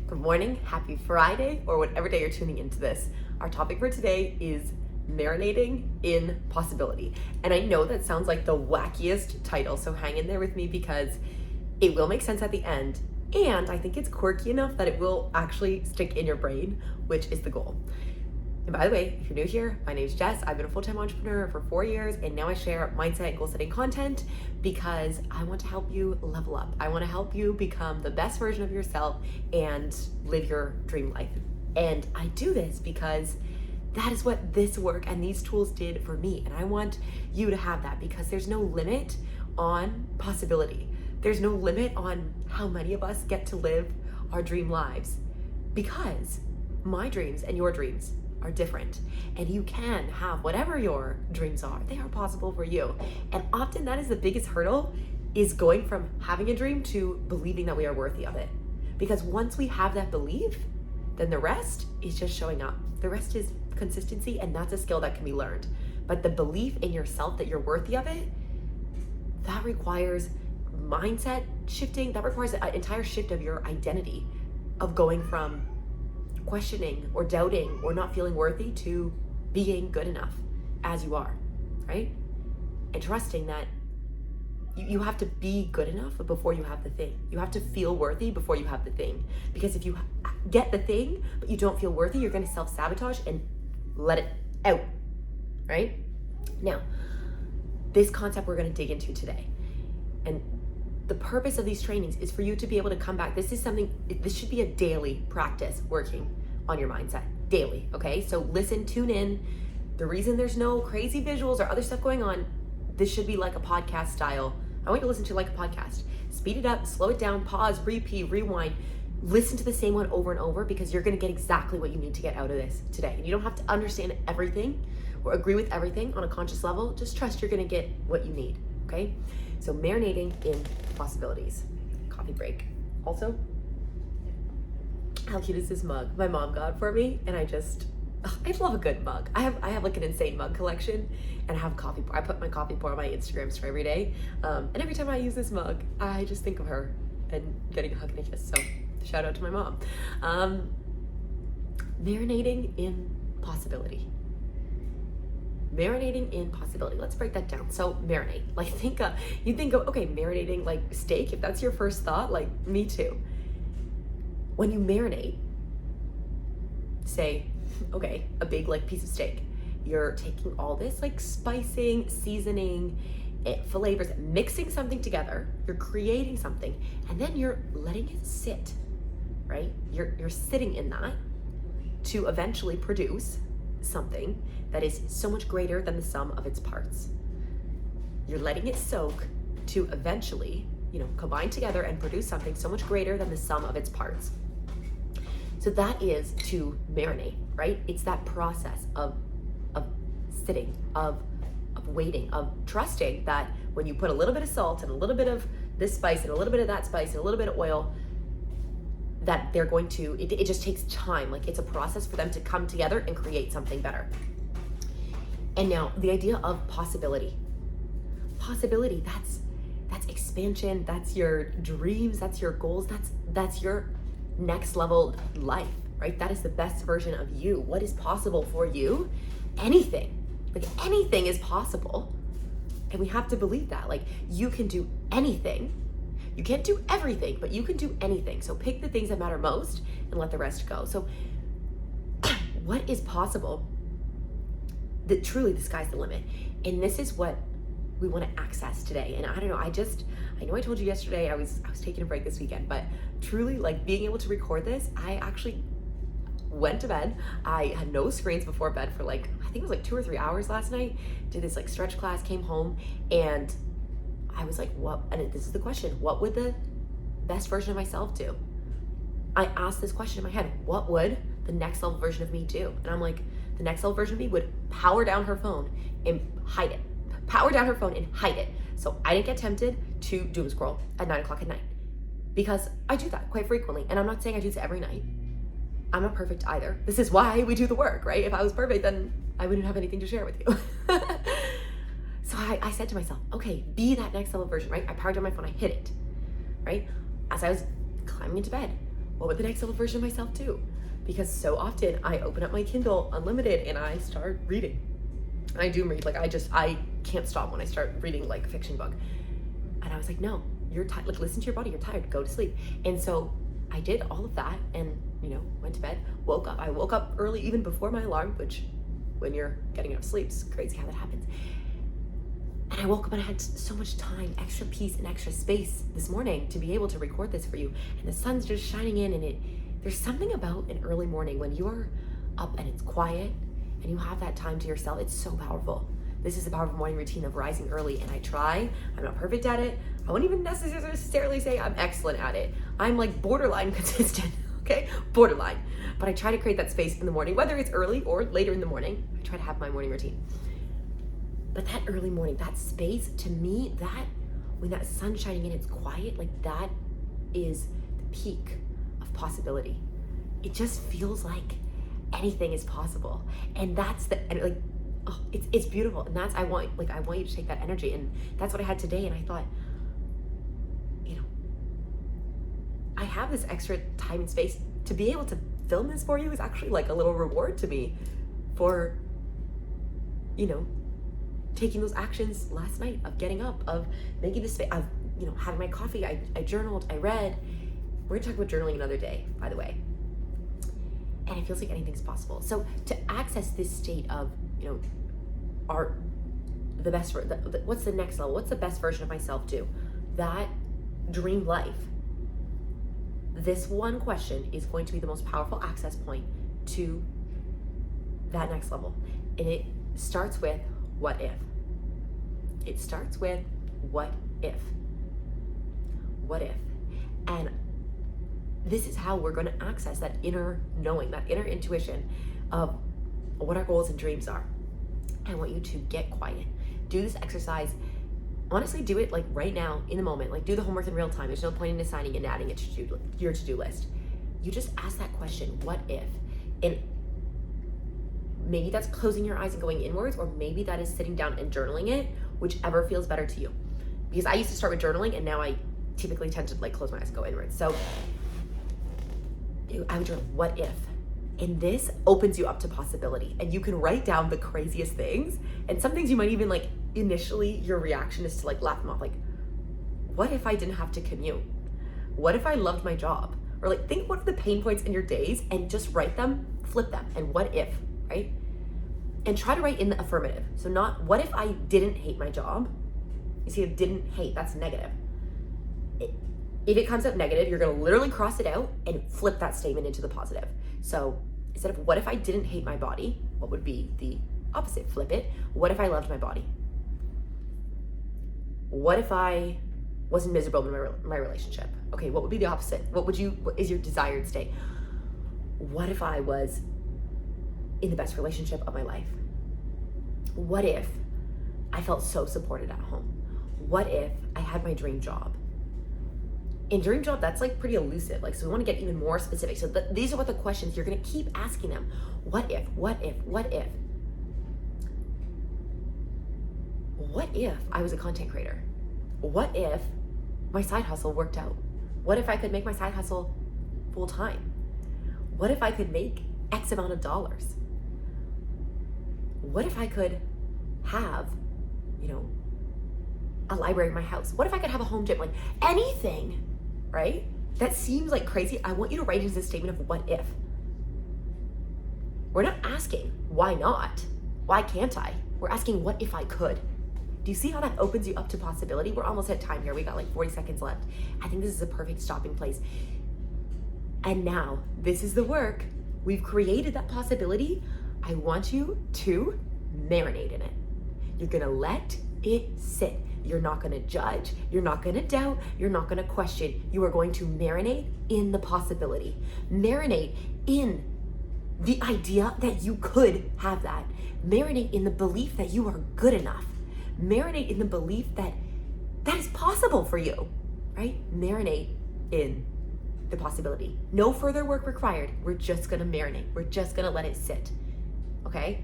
Good morning, happy Friday, or whatever day you're tuning into this. Our topic for today is marinating in possibility. And I know that sounds like the wackiest title, so hang in there with me because it will make sense at the end. And I think it's quirky enough that it will actually stick in your brain, which is the goal. And by the way, if you're new here, my name is Jess. I've been a full-time entrepreneur for 4 years, and now I share mindset and goal-setting content because I want to help you level up. I want to help you become the best version of yourself and live your dream life. And I do this because that is what this work and these tools did for me. And I want you to have that because there's no limit on possibility. There's no limit on how many of us get to live our dream lives because my dreams and your dreams are different, and you can have whatever your dreams are. They are possible for you. And often that is the biggest hurdle, is going from having a dream to believing that we are worthy of it. Because once we have that belief, then the rest is just showing up. The rest is consistency, and that's a skill that can be learned. But the belief in yourself that you're worthy of it, that requires mindset shifting. That requires an entire shift of your identity, of going from questioning or doubting or not feeling worthy to being good enough as you are, right? And trusting that you have to be good enough before you have the thing. You have to feel worthy before you have the thing. Because if you get the thing, but you don't feel worthy, you're gonna self-sabotage and let it out, right? Now, this concept we're gonna dig into today. And the purpose of these trainings is for you to be able to come back. This should be a daily practice working on your mindset, daily, okay? So listen, tune in. The reason there's no crazy visuals or other stuff going on, this should be like a podcast style. I want you to listen to like a podcast. Speed it up, slow it down, pause, repeat, rewind. Listen to the same one over and over because you're gonna get exactly what you need to get out of this today. And you don't have to understand everything or agree with everything on a conscious level. Just trust you're gonna get what you need, okay? So marinating in possibilities. Coffee break. Also, how cute is this mug? My mom got for me, and I love a good mug. I have like an insane mug collection, and I have coffee. I put my coffee pour on my Instagram story every day, and every time I use this mug, I just think of her and getting a hug and a kiss. So shout out to my mom. Marinating in possibility. Marinating in possibility. Let's break that down. So marinate, like you think of, okay, marinating like steak. If that's your first thought, like me too. When you marinate, say, okay, a big like piece of steak, you're taking all this like spicing, seasoning, flavors, mixing something together, you're creating something, and then you're letting it sit, right? You're sitting in that to eventually produce something that is so much greater than the sum of its parts. You're letting it soak to eventually, combine together and produce something so much greater than the sum of its parts. So that is to marinate, right? It's that process of sitting, of waiting, of trusting that when you put a little bit of salt and a little bit of this spice and a little bit of that spice and a little bit of oil, that they're going to, it just takes time. Like it's a process for them to come together and create something better. And now the idea of possibility, that's expansion, that's your dreams, that's your goals, that's your next level life, right? That is the best version of you. What is possible for you? Anything is possible. And we have to believe that, like you can do anything. You can't do everything, but you can do anything. So pick the things that matter most and let the rest go. So what is possible? That truly the sky's the limit. And this is what we want to access today. And I don't know, I know I told you yesterday I was taking a break this weekend, but truly like being able to record this, I actually went to bed. I had no screens before bed for I think it was 2 or 3 hours last night. Did this stretch class, came home, and I was like, what? And this is the question, what would the best version of myself do? I asked this question in my head, what would the next level version of me do? And I'm like, the next level version of me would power down her phone and hide it. Power down her phone and hide it. So I didn't get tempted to doom scroll at 9 o'clock at night. Because I do that quite frequently. And I'm not saying I do this every night. I'm not perfect either. This is why we do the work, right? If I was perfect, then I wouldn't have anything to share with you. So I said to myself, okay, be that next level version, right? I powered down my phone, I hit it, right? As I was climbing into bed, what would the next level version of myself do? Because so often I open up my Kindle Unlimited and I start reading. And I do read, like I can't stop when I start reading like a fiction book. And I was like, no, you're tired, like listen to your body, you're tired, go to sleep. And so I did all of that and, went to bed, woke up. I woke up early even before my alarm, which when you're getting enough sleep, it's crazy how that happens. And I woke up and I had so much time, extra peace and extra space this morning to be able to record this for you. And the sun's just shining in, and there's something about an early morning when you're up and it's quiet and you have that time to yourself. It's so powerful. This is a powerful morning routine of rising early, and I try. I'm not perfect at it. I won't even necessarily say I'm excellent at it. I'm like borderline consistent, okay? Borderline. But I try to create that space in the morning, whether it's early or later in the morning. I try to have my morning routine. But that early morning, that space, to me, when that sun's shining in, it's quiet, like that is the peak of possibility. It just feels like anything is possible. And it's beautiful. And I want you to take that energy. And that's what I had today. And I thought, I have this extra time and space to be able to film this for you is actually like a little reward to me for, taking those actions last night of getting up, of making this space, of, having my coffee. I journaled, I read. We're gonna talk about journaling another day, by the way. And it feels like anything's possible. So to access this state of, what's the next level? What's the best version of myself do? That dream life. This one question is going to be the most powerful access point to that next level. And it starts with what if. It starts with what if. What if? And this is how we're going to access that inner knowing, that inner intuition of what our goals and dreams are. I want you to get quiet. Do this exercise. Honestly, do it like right now in the moment. Like do the homework in real time. There's no point in assigning and adding it to your to-do list. You just ask that question, what if? And maybe that's closing your eyes and going inwards, or maybe that is sitting down and journaling it, whichever feels better to you. Because I used to start with journaling, and now I typically tend to like close my eyes and go inwards. So I would journal, what if? And this opens you up to possibility. And you can write down the craziest things. And some things you might even like, initially your reaction is to like laugh them off. Like, what if I didn't have to commute? What if I loved my job? Or like think what are the pain points in your days and just write them, flip them. And what if, right? And try to write in the affirmative. So not, what if I didn't hate my job? You see, didn't hate, that's negative. If it comes up negative, you're gonna literally cross it out and flip that statement into the positive. So instead of what if I didn't hate my body, what would be the opposite? Flip it. What if I loved my body? What if I wasn't miserable in my relationship? Okay, what would be the opposite? What is your desired state? What if I was in the best relationship of my life? What if I felt so supported at home? What if I had my dream job? In dream job, that's like pretty elusive. Like, so we want to get even more specific. So these are what the questions you're going to keep asking them. What if, what if, what if? What if I was a content creator? What if my side hustle worked out? What if I could make my side hustle full time? What if I could make X amount of dollars? What if I could have, a library in my house? What if I could have a home gym? Like anything, right? That seems like crazy. I want you to write into this statement of what if. We're not asking, why not? Why can't I? We're asking, what if I could? Do you see how that opens you up to possibility? We're almost at time here. We got like 40 seconds left. I think this is a perfect stopping place. And now, this is the work. We've created that possibility. I want you to marinate in it. You're gonna let it sit. You're not gonna judge. You're not gonna doubt. You're not gonna question. You are going to marinate in the possibility. Marinate in the idea that you could have that. Marinate in the belief that you are good enough. Marinate in the belief that that is possible for you, right? Marinate in the possibility. No further work required. We're just gonna marinate. We're just gonna let it sit, okay?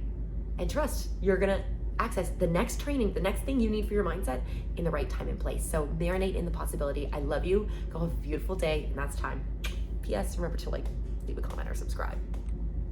And trust, you're gonna access the next training, the next thing you need for your mindset in the right time and place. So marinate in the possibility. I love you. Go have a beautiful day, and that's time. P.S. Remember to like, leave a comment or subscribe.